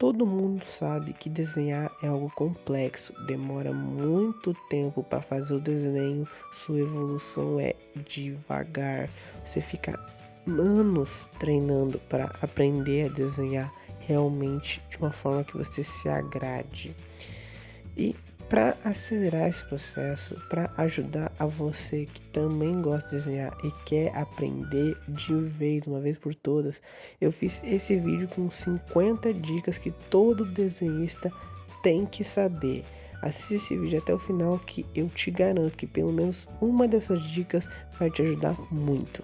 Todo mundo sabe que desenhar é algo complexo, demora muito tempo para fazer o desenho, sua evolução é devagar. Você fica anos treinando para aprender a desenhar realmente de uma forma que você se agrade. E para acelerar esse processo, para ajudar a você que também gosta de desenhar e quer aprender de uma vez por todas, eu fiz esse vídeo com 50 dicas que todo desenhista tem que saber. Assista esse vídeo até o final que eu te garanto que pelo menos uma dessas dicas vai te ajudar muito.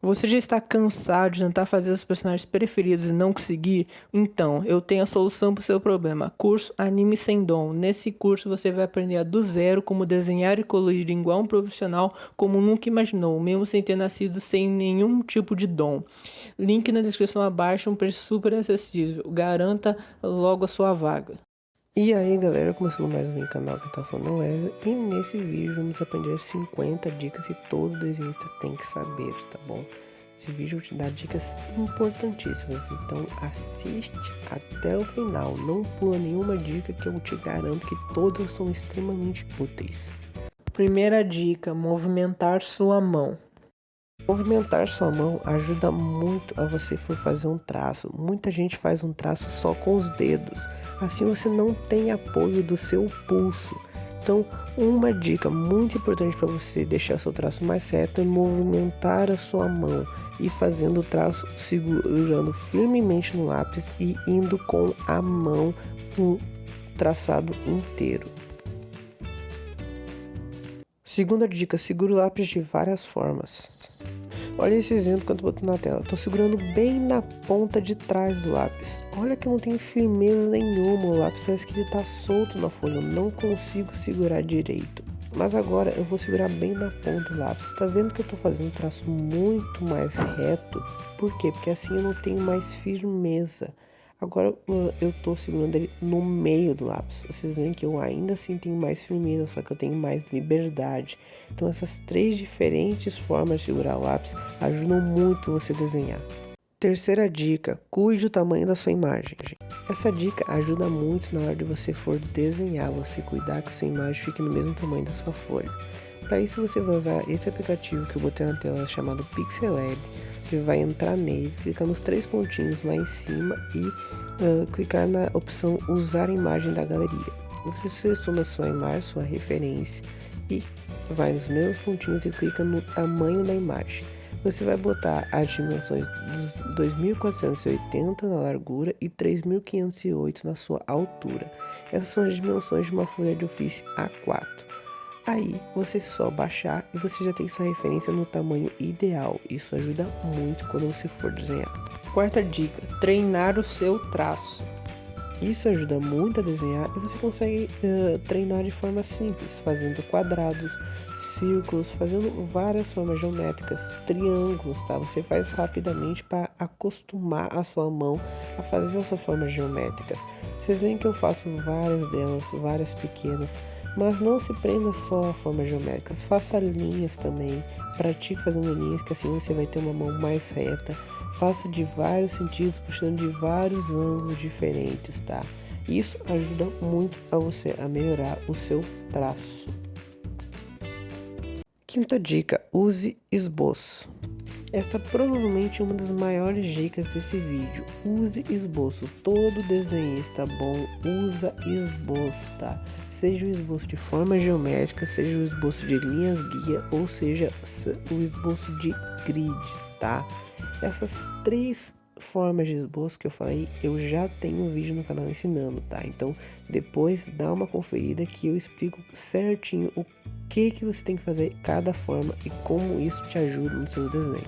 Você já está cansado de tentar fazer os personagens preferidos e não conseguir? Então, eu tenho a solução para o seu problema. Curso Anime Sem Dom. Nesse curso você vai aprender do zero como desenhar e colorir igual um profissional como nunca imaginou, mesmo sem ter nascido sem nenhum tipo de dom. Link na descrição abaixo, um preço super acessível. Garanta logo a sua vaga. E aí galera, começando mais um canal que tá falando Wesley, e nesse vídeo vamos aprender 50 dicas que todo desenhista tem que saber, tá bom? Esse vídeo vai te dar dicas importantíssimas, então assiste até o final, não pula nenhuma dica que eu te garanto que todas são extremamente úteis. Primeira dica, movimentar sua mão. Movimentar sua mão ajuda muito a você for fazer um traço. Muita gente faz um traço só com os dedos. Assim você não tem apoio do seu pulso. Então, uma dica muito importante para você deixar seu traço mais reto é movimentar a sua mão e fazendo o traço segurando firmemente no lápis e indo com a mão no traçado inteiro. Segunda dica, segura o lápis de várias formas. Olha esse exemplo que eu tô botando na tela. Tô segurando bem na ponta de trás do lápis. Olha que eu não tenho firmeza nenhuma. O lápis parece que ele tá solto na folha. Eu não consigo segurar direito. Mas agora eu vou segurar bem na ponta do lápis. Tá vendo que eu tô fazendo um traço muito mais reto? Por quê? Porque assim eu não tenho mais firmeza. Agora eu tô segurando ele no meio do lápis. Vocês veem que eu ainda assim tenho mais firmeza, só que eu tenho mais liberdade. Então essas três diferentes formas de segurar o lápis ajudam muito você a desenhar. Terceira dica, cuide do tamanho da sua imagem. Essa dica ajuda muito na hora de você for desenhar, você cuidar que sua imagem fique no mesmo tamanho da sua folha. Para isso você vai usar esse aplicativo que eu botei na tela chamado Pixelab. Você vai entrar nele, clicar nos três pontinhos lá em cima e clicar na opção usar imagem da galeria. Você seleciona sua imagem, sua referência e vai nos mesmos pontinhos e clica no tamanho da imagem. Você vai botar as dimensões dos 2480 na largura e 3508 na sua altura. Essas são as dimensões de uma folha de ofício A4. Aí você só baixar e você já tem sua referência no tamanho ideal. Isso ajuda muito quando você for desenhar. Quarta dica, treinar o seu traço. Isso ajuda muito a desenhar e você consegue treinar de forma simples, fazendo quadrados, círculos, fazendo várias formas geométricas, triângulos, tá? Você faz rapidamente para acostumar a sua mão a fazer essas formas geométricas. Vocês veem que eu faço várias delas, várias pequenas. Mas não se prenda só a formas geométricas, faça linhas também, pratique fazendo linhas que assim você vai ter uma mão mais reta, faça de vários sentidos, puxando de vários ângulos diferentes, tá? Isso ajuda muito a você a melhorar o seu traço. Quinta dica, use esboço. Essa provavelmente é uma das maiores dicas desse vídeo. Use esboço. Todo desenhista bom usa esboço, tá? Seja o esboço de forma geométrica, seja o esboço de linhas guia, ou seja o esboço de grid, tá? Essas três formas de esboço que eu falei, eu já tenho um vídeo no canal ensinando, tá? Então depois dá uma conferida que eu explico certinho o que você tem que fazer cada forma e como isso te ajuda no seu desenho.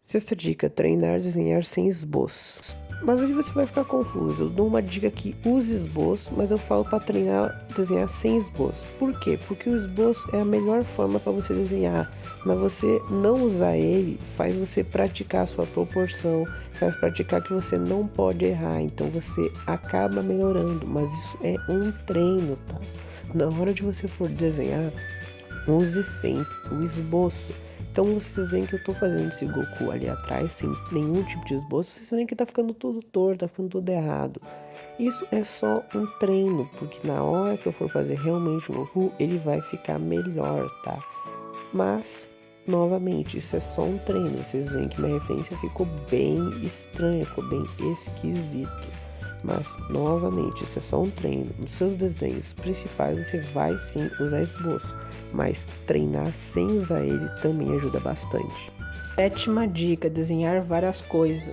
Sexta dica, treinar desenhar sem esboço. Mas aí você vai ficar confuso. Eu dou uma dica que use esboço, mas eu falo para treinar desenhar sem esboço. Por quê? Porque o esboço é a melhor forma para você desenhar, mas você não usar ele faz você praticar a sua proporção, faz praticar que você não pode errar, então você acaba melhorando, mas isso é um treino, tá? Na hora de você for desenhar, use sempre o esboço. Então vocês veem que eu tô fazendo esse Goku ali atrás sem nenhum tipo de esboço. Vocês veem que tá ficando tudo torto, tá ficando tudo errado. Isso é só um treino, porque na hora que eu for fazer realmente o Goku, ele vai ficar melhor, tá? Mas, novamente, isso é só um treino. Vocês veem que minha referência ficou bem estranha, ficou bem esquisito. Mas, novamente, isso é só um treino. Nos seus desenhos principais você vai sim usar esboço, mas treinar sem usar ele também ajuda bastante. Sétima dica: desenhar várias coisas.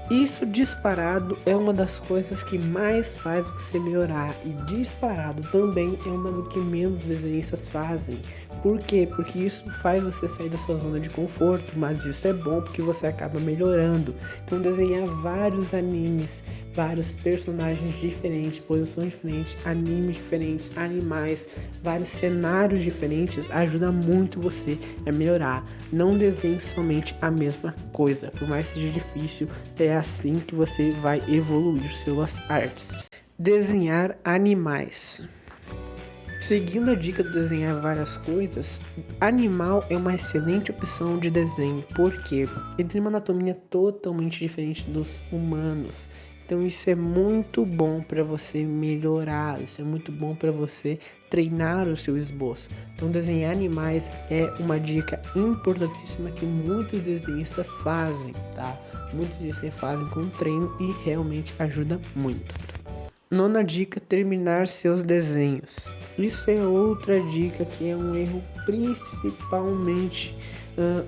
Isso disparado é uma das coisas que mais faz você melhorar, e disparado também é uma do que menos desenhistas fazem. Por quê? Porque isso faz você sair da sua zona de conforto, mas isso é bom porque você acaba melhorando. Então desenhar vários animes, vários personagens diferentes, posições diferentes, animes diferentes, animais, vários cenários diferentes ajuda muito você a melhorar. Não desenhe somente a mesma coisa, por mais que seja difícil, é assim que você vai evoluir suas artes. Desenhar animais. Seguindo a dica de desenhar várias coisas, animal é uma excelente opção de desenho, porque ele tem uma anatomia totalmente diferente dos humanos. Então isso é muito bom para você melhorar, isso é muito bom para você treinar o seu esboço. Então desenhar animais é uma dica importantíssima que muitos desenhistas fazem, tá? Muitos desenhistas fazem com treino e realmente ajuda muito. Nona dica: terminar seus desenhos. Isso é outra dica que é um erro principalmente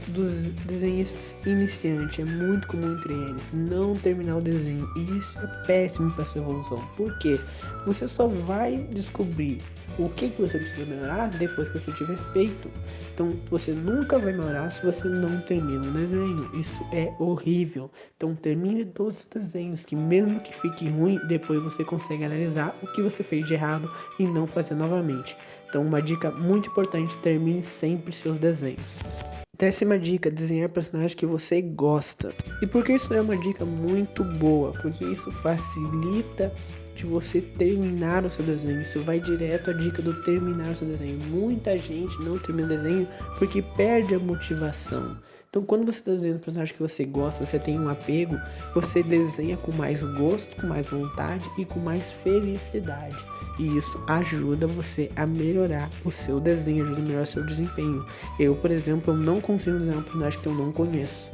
dos desenhistas iniciantes. É muito comum entre eles não terminar o desenho, e isso é péssimo para sua evolução. Por quê? Você só vai descobrir o que você precisa melhorar depois que você tiver feito. Então você nunca vai melhorar se você não termina um desenho. Isso é horrível. Então termine todos os desenhos, que mesmo que fique ruim, depois você consegue analisar o que você fez de errado e não fazer novamente. Então uma dica muito importante: termine sempre seus desenhos. Décima dica: desenhar personagens que você gosta. E por que isso é uma dica muito boa? Porque isso facilita de você terminar o seu desenho. Isso vai direto à dica do terminar o seu desenho. Muita gente não termina o desenho porque perde a motivação. Então quando você está desenhando um personagem que você gosta, você tem um apego, você desenha com mais gosto, com mais vontade e com mais felicidade. E isso ajuda você a melhorar o seu desenho, ajuda a melhorar o seu desempenho. Eu, por exemplo, não consigo desenhar um personagem que eu não conheço,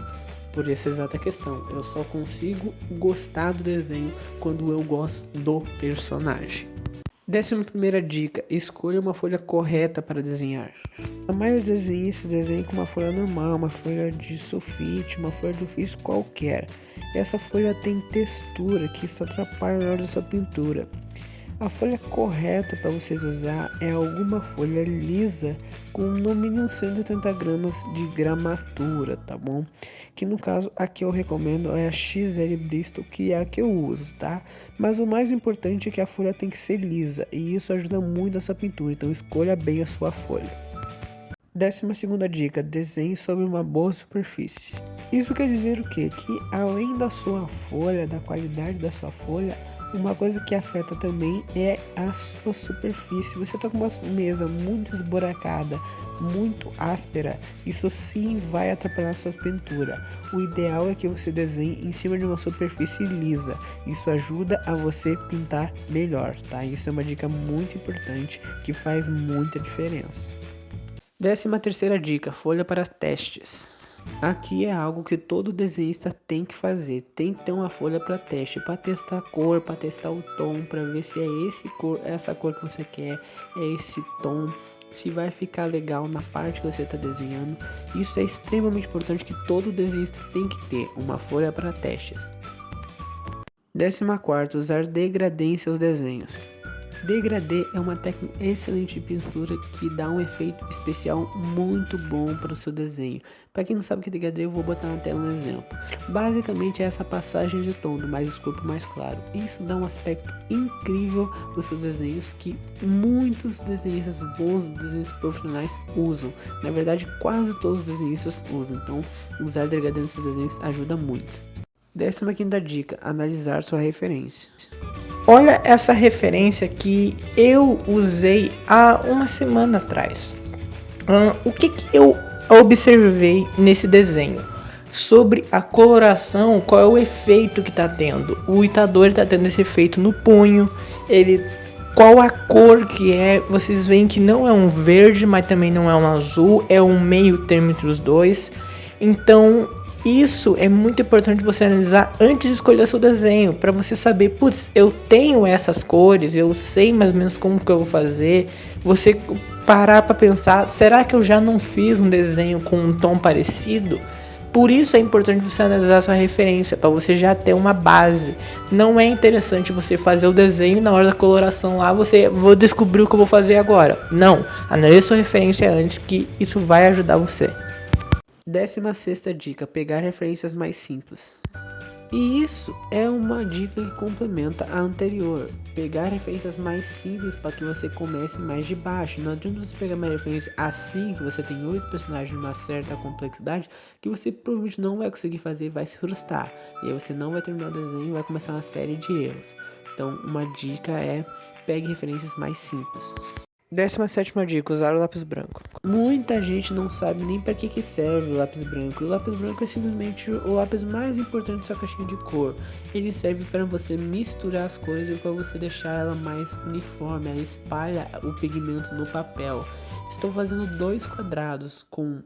por essa exata questão. Eu só consigo gostar do desenho quando eu gosto do personagem. 11ª dica: escolha uma folha correta para desenhar. A maioria dos desenhistas desenha com uma folha normal, uma folha de sulfite, uma folha de ofício qualquer. Essa folha tem textura, que isso atrapalha na hora da sua pintura. A folha correta para vocês usar é alguma folha lisa com no mínimo 180 gramas de gramatura, tá bom? Que no caso aqui eu recomendo é a XL Bristol, que é a que eu uso, tá? Mas o mais importante é que a folha tem que ser lisa, e isso ajuda muito a sua pintura, então escolha bem a sua folha. 12ª dica: desenhe sobre uma boa superfície. Isso quer dizer o quê? Que além da sua folha, da qualidade da sua folha, uma coisa que afeta também é a sua superfície. Você está com uma mesa muito esburacada, muito áspera, isso sim vai atrapalhar a sua pintura. O ideal é que você desenhe em cima de uma superfície lisa. Isso ajuda a você pintar melhor, tá? Isso é uma dica muito importante que faz muita diferença. 13ª dica: folha para testes. Aqui é algo que todo desenhista tem que fazer. Tem que ter uma folha para teste, para testar a cor, para testar o tom, para ver se é essa cor que você quer, é esse tom, se vai ficar legal na parte que você está desenhando. Isso é extremamente importante, que todo desenhista tem que ter uma folha para testes. 14ª: usar degradê em seus desenhos. Degradê é uma técnica excelente de pintura que dá um efeito especial muito bom para o seu desenho. Para quem não sabe o que é degradê, eu vou botar na tela um exemplo. Basicamente é essa passagem de tom do mais escuro para o mais claro. Isso dá um aspecto incrível para os seus desenhos, que muitos desenhistas bons, desenhistas profissionais usam. Na verdade, quase todos os desenhistas usam. Então, usar degradê nos seus desenhos ajuda muito. 15ª dica: analisar sua referência. Olha essa referência que eu usei há uma semana atrás. O que eu observei nesse desenho? sobre a coloração, qual é o efeito que tá tendo. O Itadori tá tendo esse efeito no punho, qual a cor que é, vocês veem que não é um verde, mas também não é um azul, é um meio termo entre os dois. Então isso é muito importante você analisar antes de escolher seu desenho, para você saber, putz, eu tenho essas cores, eu sei mais ou menos como que eu vou fazer. Você parar para pensar, será que eu já não fiz um desenho com um tom parecido? Por isso é importante você analisar sua referência, para você já ter uma base. Não é interessante você fazer o desenho e na hora da coloração lá, vou descobrir o que eu vou fazer agora. Não, analise sua referência antes, que isso vai ajudar você. 16ª dica, pegar referências mais simples. E isso é uma dica que complementa a anterior. Pegar referências mais simples para que você comece mais de baixo. Não adianta você pegar uma referência assim, que você tem 8 personagens de uma certa complexidade, que você provavelmente não vai conseguir fazer e vai se frustrar. E aí você não vai terminar o desenho e vai começar uma série de erros. Então uma dica é, pegue referências mais simples. 17ª dica, usar o lápis branco. Muita gente não sabe nem para que serve o lápis branco. O lápis branco é simplesmente o lápis mais importante da sua caixinha de cor. Ele serve para você misturar as cores e para você deixar ela mais uniforme. Ela espalha o pigmento no papel. Estou fazendo 2 quadrados com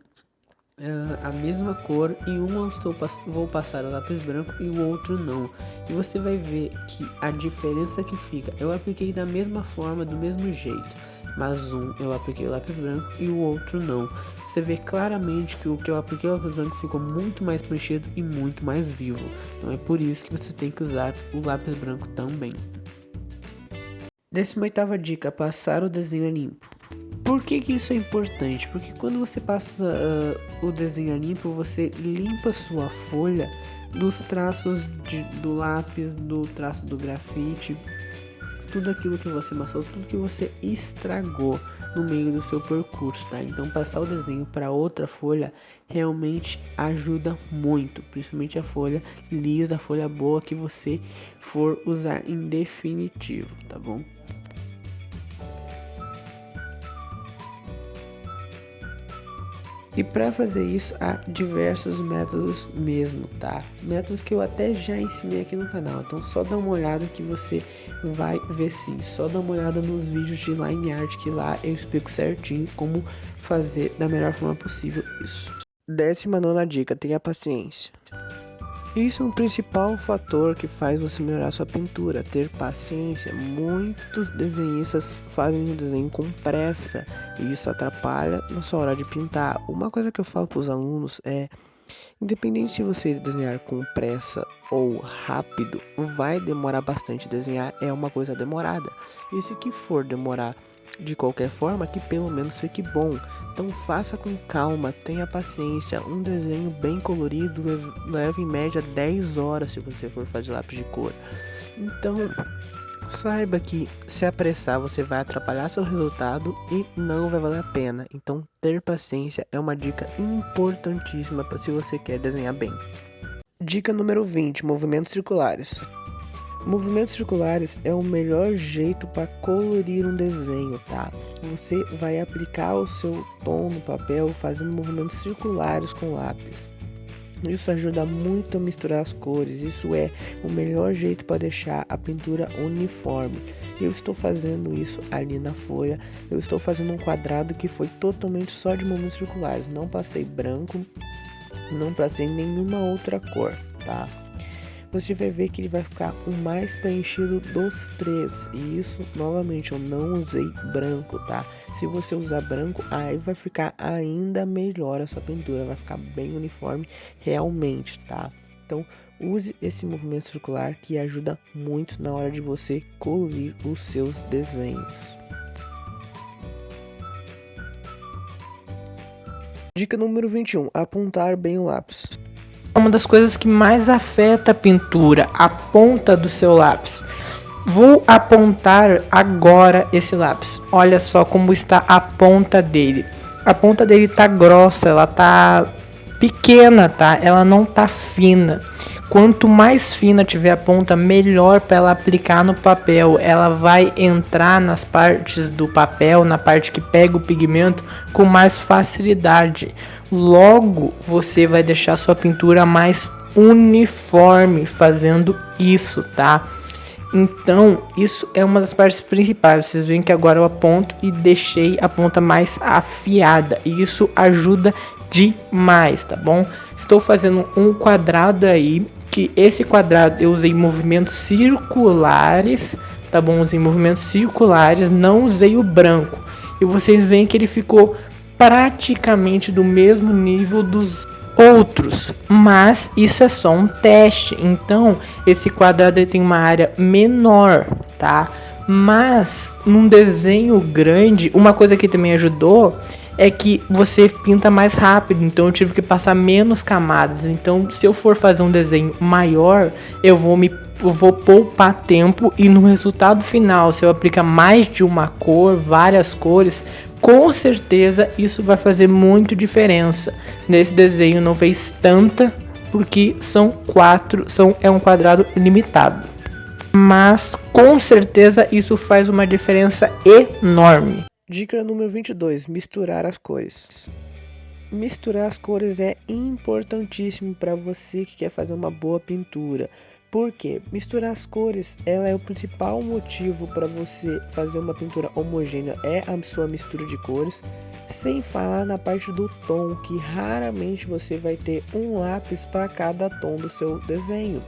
a mesma cor, e um eu vou passar o lápis branco e o outro não. E você vai ver que a diferença que fica, eu apliquei da mesma forma, do mesmo jeito, mas um eu apliquei o lápis branco e o outro não. Você vê claramente que o que eu apliquei o lápis branco ficou muito mais preenchido e muito mais vivo. Então é por isso que você tem que usar o lápis branco também. 18ª dica, passar o desenho a limpo. Por que isso é importante? Porque quando você passa o desenho a limpo, você limpa sua folha dos traços do lápis, do traço do grafite, tudo aquilo que você amassou, tudo que você estragou no meio do seu percurso, tá? Então passar o desenho para outra folha realmente ajuda muito, principalmente a folha lisa, a folha boa que você for usar em definitivo, tá bom? E para fazer isso há diversos métodos mesmo, tá? Métodos que eu até já ensinei aqui no canal, então só dá uma olhada que você vai ver sim. Só dá uma olhada nos vídeos de line art, que lá eu explico certinho como fazer da melhor forma possível isso. 19ª dica, tenha paciência. Isso é um principal fator que faz você melhorar sua pintura, ter paciência. Muitos desenhistas fazem o desenho com pressa e isso atrapalha na sua hora de pintar. Uma coisa que eu falo para os alunos é, independente se você desenhar com pressa ou rápido, vai demorar bastante. Desenhar é uma coisa demorada, e se que for demorar de qualquer forma, que pelo menos fique bom. Então faça com calma, tenha paciência. Um desenho bem colorido leva em média 10 horas se você for fazer lápis de cor. Então saiba que se apressar você vai atrapalhar seu resultado e não vai valer a pena. Então ter paciência é uma dica importantíssima se você quer desenhar bem. Dica número 20, movimentos circulares. Movimentos circulares é o melhor jeito para colorir um desenho, tá? Você vai aplicar o seu tom no papel fazendo movimentos circulares com lápis. Isso ajuda muito a misturar as cores. Isso é o melhor jeito para deixar a pintura uniforme. Eu estou fazendo isso ali na folha. Eu estou fazendo um quadrado que foi totalmente só de movimentos circulares. Não passei branco, não passei nenhuma outra cor, tá? Você vai ver que ele vai ficar o mais preenchido dos três. E isso, novamente, eu não usei branco, tá? Se você usar branco, aí vai ficar ainda melhor a sua pintura. Vai ficar bem uniforme realmente, tá? Então, use esse movimento circular que ajuda muito na hora de você colorir os seus desenhos. Dica número 21. Apontar bem o lápis. Uma das coisas que mais afeta a pintura, a ponta do seu lápis. Vou apontar agora esse lápis. Olha só como está a ponta dele. A ponta dele tá grossa, ela tá pequena, tá? Ela não tá fina. Quanto mais fina tiver a ponta, melhor para ela aplicar no papel. Ela vai entrar nas partes do papel, na parte que pega o pigmento, com mais facilidade. Logo, você vai deixar sua pintura mais uniforme fazendo isso, tá? Então, isso é uma das partes principais. Vocês veem que agora eu aponto e deixei a ponta mais afiada. E isso ajuda demais, tá bom? Estou fazendo um quadrado aí, que esse quadrado eu usei movimentos circulares, tá bom? Usei movimentos circulares, não usei o branco. E vocês veem que ele ficou praticamente do mesmo nível dos outros, mas isso é só um teste. Então esse quadrado ele tem uma área menor, tá? Mas num desenho grande, uma coisa que também ajudou é que você pinta mais rápido, então eu tive que passar menos camadas. Então se eu for fazer um desenho maior, eu vou poupar tempo, e no resultado final, se eu aplicar mais de uma cor, várias cores, com certeza isso vai fazer muito diferença. Nesse desenho não fez tanta, porque é um quadrado limitado. Mas com certeza isso faz uma diferença enorme. Dica número 22, misturar as cores. Misturar as cores é importantíssimo para você que quer fazer uma boa pintura. Por quê? Misturar as cores, ela é o principal motivo para você fazer uma pintura homogênea, é a sua mistura de cores. Sem falar na parte do tom, que raramente você vai ter um lápis para cada tom do seu desenho.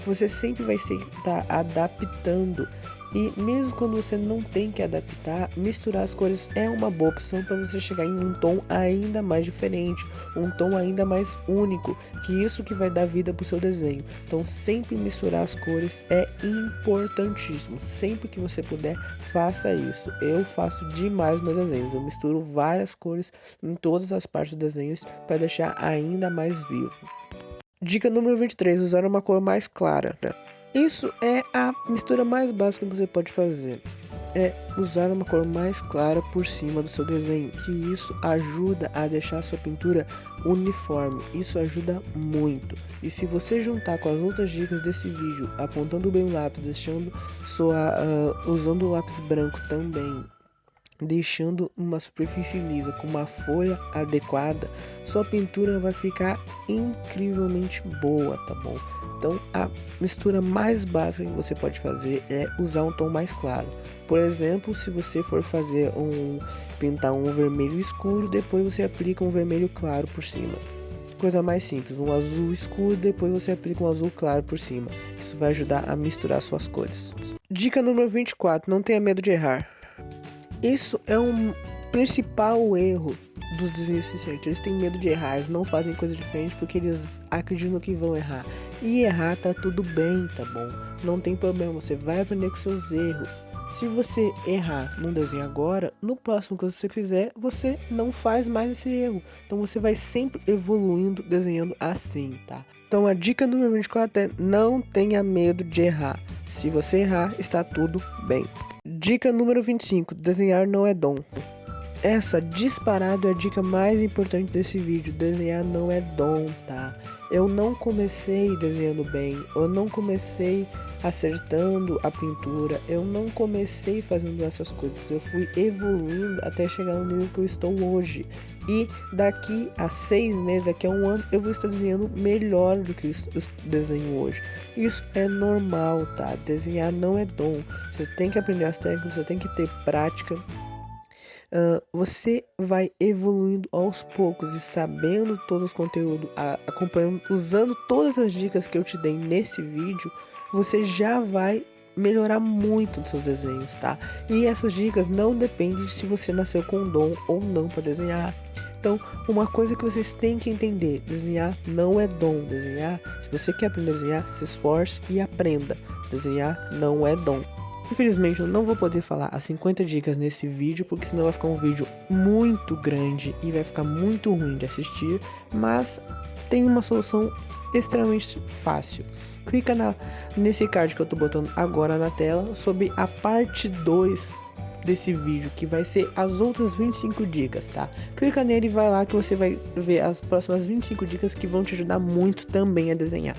Você sempre vai estar adaptando. E mesmo quando você não tem que adaptar, misturar as cores é uma boa opção para você chegar em um tom ainda mais diferente, um tom ainda mais único, que isso que vai dar vida para o seu desenho. Então sempre misturar as cores é importantíssimo, sempre que você puder, faça isso. Eu faço demais meus desenhos, eu misturo várias cores em todas as partes dos desenhos para deixar ainda mais vivo. Dica número 23, usar uma cor mais clara. Isso é a mistura mais básica que você pode fazer, é usar uma cor mais clara por cima do seu desenho, que isso ajuda a deixar a sua pintura uniforme, isso ajuda muito. E se você juntar com as outras dicas desse vídeo, apontando bem o lápis, usando o lápis branco também, deixando uma superfície lisa com uma folha adequada, sua pintura vai ficar incrivelmente boa, tá bom? Então a mistura mais básica que você pode fazer é usar um tom mais claro. Por exemplo, se você for pintar um vermelho escuro, depois você aplica um vermelho claro por cima. Coisa mais simples, um azul escuro, depois você aplica um azul claro por cima. Isso vai ajudar a misturar suas cores. Dica número 24, não tenha medo de errar. Isso é um principal erro dos desenhos iniciantes. Eles têm medo de errar, eles não fazem coisa diferente porque eles acreditam que vão errar. E errar tá tudo bem, tá bom? Não tem problema, você vai aprender com seus erros. Se você errar num desenho agora, no próximo que você fizer, você não faz mais esse erro. Então você vai sempre evoluindo, desenhando assim, tá? Então a dica número 24 é não tenha medo de errar. Se você errar, está tudo bem. Dica número 25, desenhar não é dom. Essa disparado é a dica mais importante desse vídeo, desenhar não é dom, tá? Eu não comecei desenhando bem, eu não comecei acertando a pintura, eu não comecei fazendo essas coisas, eu fui evoluindo até chegar no nível que eu estou hoje. E daqui a 6 meses, daqui a um ano, eu vou estar desenhando melhor do que eu desenho hoje. Isso é normal, tá? Desenhar não é dom, você tem que aprender as técnicas, você tem que ter prática. Você vai evoluindo aos poucos e sabendo todos os conteúdos, acompanhando, usando todas as dicas que eu te dei nesse vídeo, você já vai melhorar muito dos seus desenhos, tá? E essas dicas não dependem de se você nasceu com dom ou não para desenhar. Então, uma coisa que vocês têm que entender, desenhar não é dom. Desenhar, se você quer aprender a desenhar, se esforce e aprenda. Desenhar não é dom. Infelizmente eu não vou poder falar as 50 dicas nesse vídeo, porque senão vai ficar um vídeo muito grande e vai ficar muito ruim de assistir, mas tem uma solução extremamente fácil. Clica nesse card que eu tô botando agora na tela, sobre a parte 2 desse vídeo, que vai ser as outras 25 dicas, tá? Clica nele e vai lá que você vai ver as próximas 25 dicas que vão te ajudar muito também a desenhar.